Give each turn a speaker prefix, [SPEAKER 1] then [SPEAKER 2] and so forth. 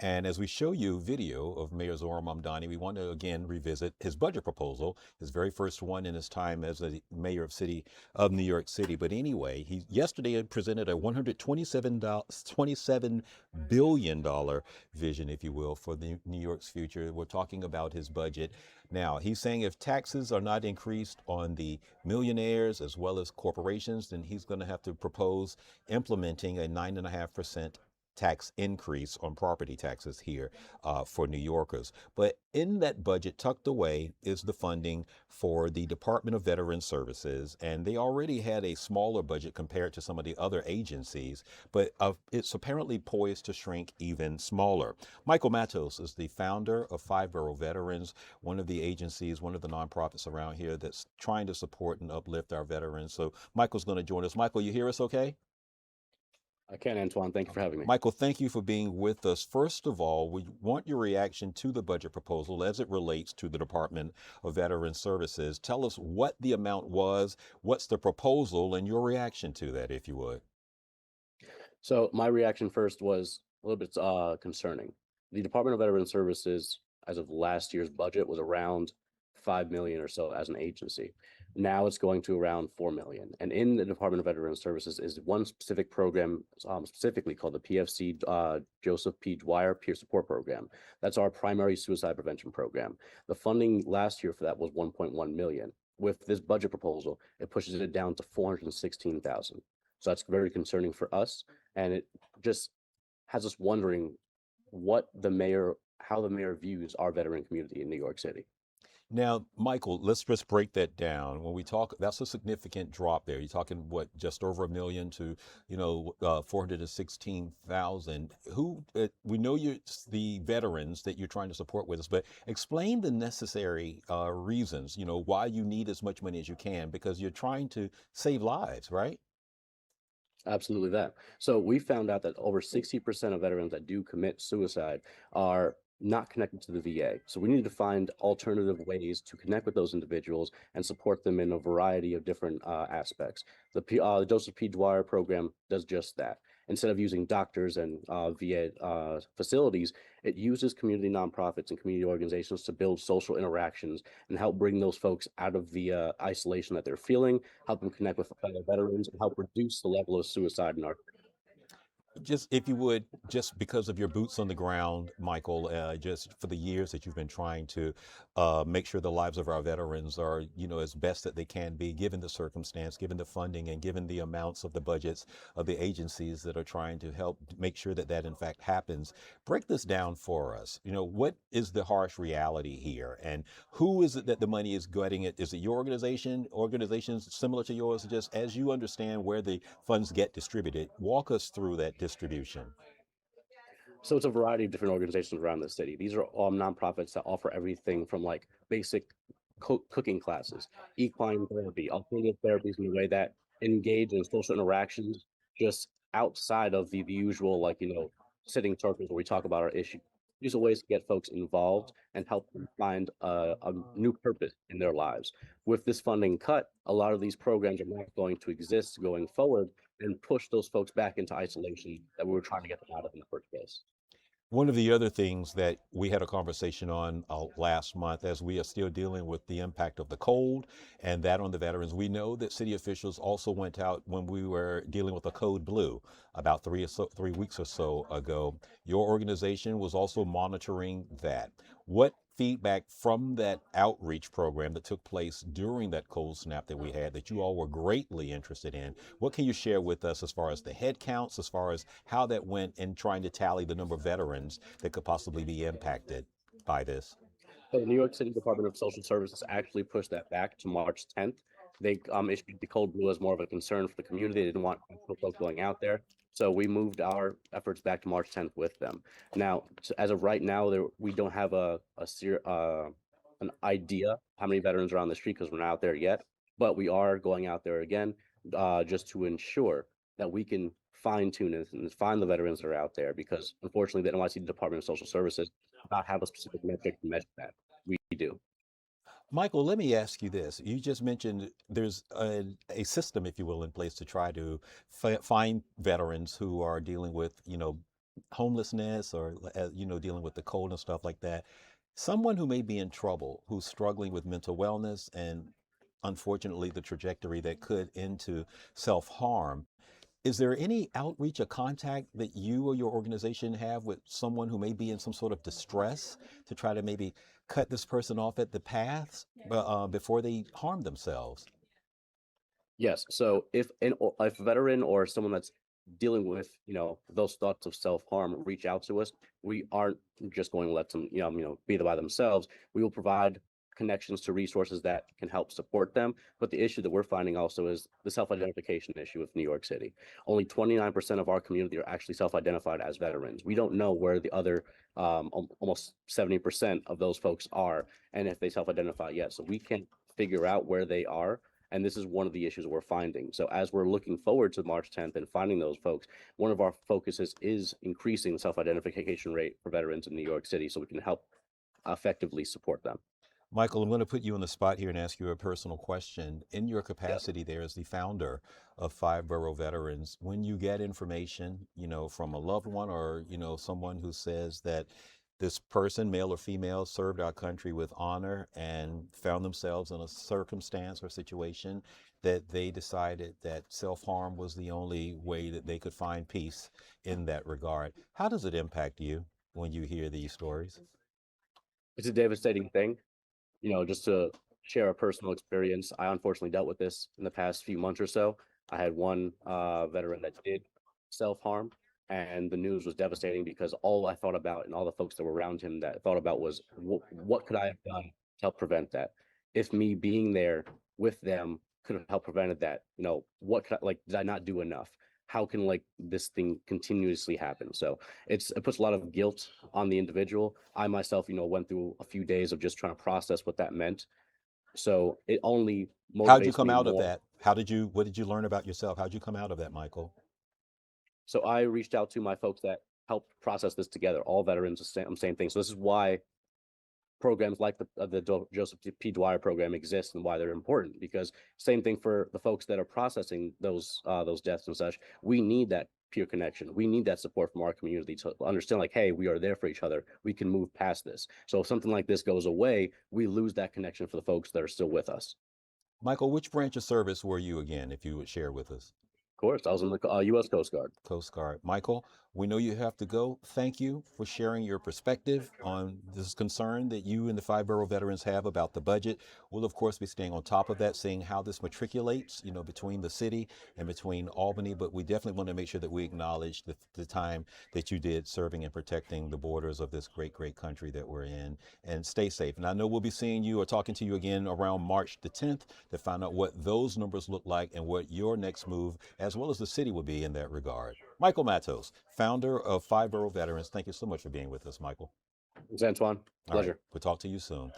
[SPEAKER 1] And as we show you video of Mayor Zohran Mamdani, we want to again revisit his budget proposal, his very first one in his time as the mayor of New York City. But anyway, he yesterday had presented a $127 billion vision, if you will, for New York's future. We're talking about his budget. Now, he's saying if taxes are not increased on the millionaires as well as corporations, then he's going to have to propose implementing a 9.5% tax increase on property taxes here for New Yorkers. But in that budget, tucked away, is the funding for the Department of Veterans Services. And they already had a smaller budget compared to some of the other agencies, but it's apparently poised to shrink even smaller. Michael Matos is the founder of Five Borough Veterans, one of the agencies, one of the nonprofits around here that's trying to support and uplift our veterans. So Michael's going to join us. Michael, you hear us okay?
[SPEAKER 2] I can, Antoine. Thank you for
[SPEAKER 1] Okay.
[SPEAKER 2] having me.
[SPEAKER 1] Michael, thank you for being with us. First of all, we want your reaction to the budget proposal as it relates to the Department of Veteran Services. Tell us what the amount was, what's the proposal, and your reaction to that, if you would.
[SPEAKER 2] So my reaction first was a little bit concerning. The Department of Veteran Services, as of last year's budget, was around 5 million or so as an agency. Now it's going to around 4 million. And in the Department of Veteran Services is one specific program, specifically called the PFC Joseph P. Dwyer Peer Support Program. That's our primary suicide prevention program. The funding last year for that was 1.1 million. With this budget proposal, it pushes it down to 416,000. So that's very concerning for us, and it just has us wondering how the mayor views our veteran community in New York City.
[SPEAKER 1] Now, Michael, let's just break that down. When we talk, that's a significant drop there. You're talking what, just over a million to, 416,000. We know you're the veterans that you're trying to support with us, but explain the necessary reasons, why you need as much money as you can, because you're trying to save lives, right?
[SPEAKER 2] Absolutely that. So we found out that over 60% of veterans that do commit suicide are not connected to the VA. So we need to find alternative ways to connect with those individuals and support them in a variety of different aspects. The Joseph P. Dwyer program does just that. Instead of using doctors and VA facilities, it uses community nonprofits and community organizations to build social interactions and help bring those folks out of the isolation that they're feeling, help them connect with fellow veterans, and help reduce the level of suicide in our.
[SPEAKER 1] Just if you would, just because of your boots on the ground, Michael, just for the years that you've been trying to make sure the lives of our veterans are, as best that they can be, given the circumstance, given the funding, and given the amounts of the budgets of the agencies that are trying to help make sure that that in fact happens. Break this down for us. What is the harsh reality here, and who is it that the money is getting it? Is it your organization, organizations similar to yours? Just as you understand where the funds get distributed, walk us through that distribution.
[SPEAKER 2] So it's a variety of different organizations around the city. These are all nonprofits that offer everything from like basic cooking classes, equine therapy, alternative therapies in a way that engage in social interactions just outside of the usual, like, sitting circles where we talk about our issues. These are ways to get folks involved and help them find a new purpose in their lives. With this funding cut, a lot of these programs are not going to exist going forward and push those folks back into isolation that we were trying to get them out of in the first place.
[SPEAKER 1] One of the other things that we had a conversation on last month, as we are still dealing with the impact of the cold and that on the veterans, we know that city officials also went out when we were dealing with the code blue about 3 weeks or so ago. Your organization was also monitoring that. What feedback from that outreach program that took place during that cold snap that we had that you all were greatly interested in? What can you share with us as far as the head counts, as far as how that went in trying to tally the number of veterans that could possibly be impacted by this?
[SPEAKER 2] So the New York City Department of Social Services actually pushed that back to March 10th. They issued the cold blue as more of a concern for the community. They didn't want folks going out there. So we moved our efforts back to March 10th with them. Now, as of right now, we don't have an idea how many veterans are on the street because we're not out there yet. But we are going out there again just to ensure that we can fine tune it and find the veterans that are out there because unfortunately the NYC Department of Social Services does not have a specific metric to measure that. We do.
[SPEAKER 1] Michael, let me ask you this. You just mentioned there's a system, if you will, in place to try to find veterans who are dealing with, homelessness or dealing with the cold and stuff like that, someone who may be in trouble, who's struggling with mental wellness and unfortunately the trajectory that could into self-harm, is there any outreach or contact that you or your organization have with someone who may be in some sort of distress to try to maybe cut this person off at the paths before they harm themselves?
[SPEAKER 2] Yes. So if a veteran or someone that's dealing with those thoughts of self harm reach out to us, we aren't just going to let them be there by themselves. We will provide connections to resources that can help support them. But the issue that we're finding also is the self identification issue with New York City. Only 29% of our community are actually self identified as veterans. We don't know where the other almost 70% of those folks are and if they self identify yet. So we can't figure out where they are, and this is one of the issues we're finding. So as we're looking forward to March 10th and finding those folks, one of our focuses is increasing the self-identification rate for veterans in New York City so we can help effectively support them.
[SPEAKER 1] Michael, I'm going to put you on the spot here and ask you a personal question. In your
[SPEAKER 2] Yeah.
[SPEAKER 1] capacity there as the founder of Five Borough Veterans, when you get information, from a loved one or, someone who says that this person, male or female, served our country with honor and found themselves in a circumstance or situation that they decided that self-harm was the only way that they could find peace in that regard, how does it impact you when you hear these stories?
[SPEAKER 2] It's a devastating thing. Just to share a personal experience, I unfortunately dealt with this in the past few months or so. I had one veteran that did self-harm, and the news was devastating because all I thought about and all the folks that were around him that thought about was what could I have done to help prevent that? If me being there with them could have helped prevented that, what could did I not do enough? How can this thing continuously happen? So it puts a lot of guilt on the individual. I myself, went through a few days of just trying to process what that meant. So it only
[SPEAKER 1] How'd you
[SPEAKER 2] motivates
[SPEAKER 1] come
[SPEAKER 2] me
[SPEAKER 1] out of
[SPEAKER 2] more.
[SPEAKER 1] that? What did you learn about yourself? How'd you come out of that, Michael?
[SPEAKER 2] So I reached out to my folks that helped process this together, all veterans, the same thing. So this is why programs like the Joseph P. Dwyer program exist and why they're important. Because same thing for the folks that are processing those deaths and such. We need that peer connection. We need that support from our community to understand, hey, we are there for each other. We can move past this. So if something like this goes away, we lose that connection for the folks that are still with us.
[SPEAKER 1] Michael, which branch of service were you again, if you would share with us?
[SPEAKER 2] Of course, I was in the U.S. Coast Guard.
[SPEAKER 1] Coast Guard. Michael, we know you have to go. Thank you for sharing your perspective on this concern that you and the Five Borough Veterans have about the budget. We'll, of course, be staying on top of that, seeing how this matriculates, between the city and between Albany. But we definitely want to make sure that we acknowledge the time that you did serving and protecting the borders of this great, great country that we're in. And stay safe. And I know we'll be seeing you or talking to you again around March the 10th to find out what those numbers look like and what your next move, as well as the city, will be in that regard. Michael Matos, founder of Five Borough Veterans. Thank you so much for being with us, Michael.
[SPEAKER 2] Thanks, Antoine.
[SPEAKER 1] All right,
[SPEAKER 2] Pleasure.
[SPEAKER 1] we'll talk to you soon.